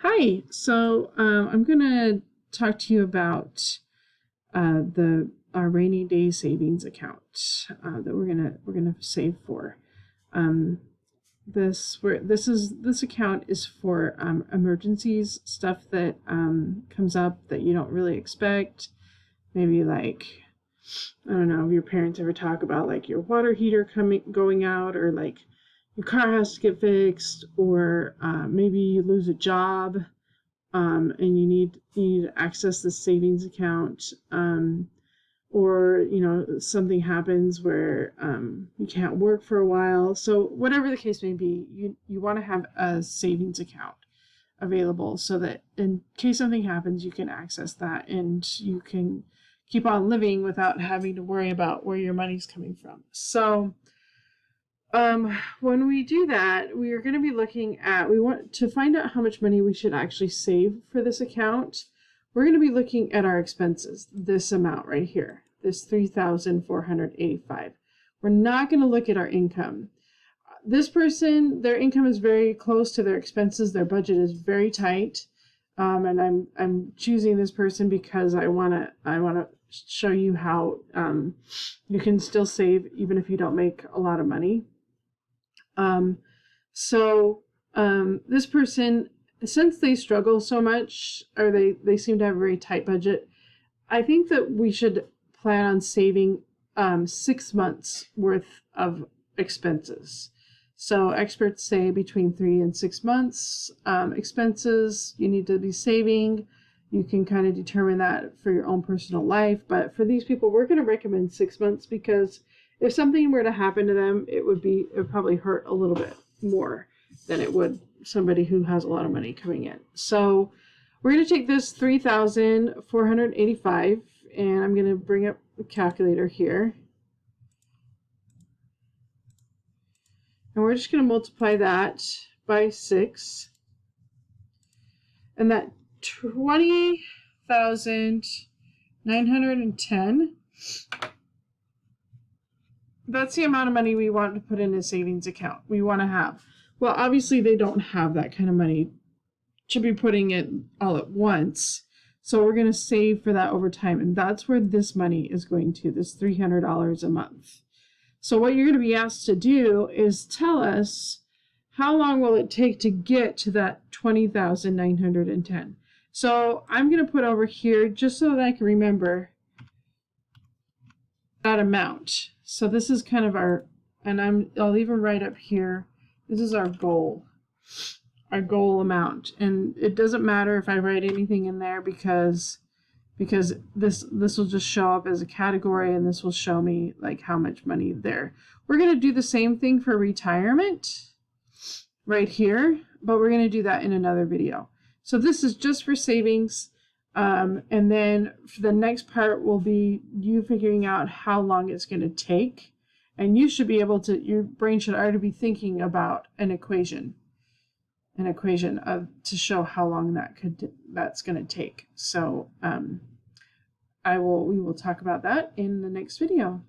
Hi. I'm gonna talk to you about our rainy day savings account that we're gonna save for. Um, this account is for emergencies, stuff that comes up that you don't really expect. Maybe like, I don't know, if your parents ever talk about like your water heater going out, or like your car has to get fixed, or maybe you lose a job, and you need to access the savings account, or something happens where you can't work for a while. So whatever the case may be, you want to have a savings account available so that in case something happens, you can access that and you can keep on living without having to worry about where your money's coming from. When we do that, we are going to be we want to find out how much money we should actually save for this account. We're going to be looking at our expenses, this amount right here, this $3,485. We're not going to look at our income. This person, their income is very close to their expenses. Their budget is very tight. And I'm choosing this person because I want to show you how you can still save even if you don't make a lot of money. This person, since they struggle so much, or they seem to have a very tight budget, I think that we should plan on saving 6 months worth of expenses. So experts say between 3 and 6 months expenses you need to be saving. You can kind of determine that for your own personal life, but for these people, we're going to recommend 6 months because if something were to happen to them, it would probably hurt a little bit more than it would somebody who has a lot of money coming in. So we're going to take this $3,485, and I'm going to bring up the calculator here. And we're just going to multiply that by 6. And that 20,910, that's the amount of money we want to put in a savings account. We want to have. Well, obviously they don't have that kind of money to be putting it all at once. So we're going to save for that over time. And that's where this money is going to, this $300 a month. So what you're going to be asked to do is tell us how long will it take to get to that 20,910. So I'm going to put over here just so that I can remember that amount. So this is kind of I'll even write up here, this is our goal amount. And it doesn't matter if I write anything in there because this will just show up as a category, and this will show me like how much money there. We're going to do the same thing for retirement right here, but we're going to do that in another video. So this is just for savings. And then for the next part will be you figuring out how long it's going to take. And you should be able to, your brain should already be thinking about an equation to show how long that's going to take. So we will talk about that in the next video.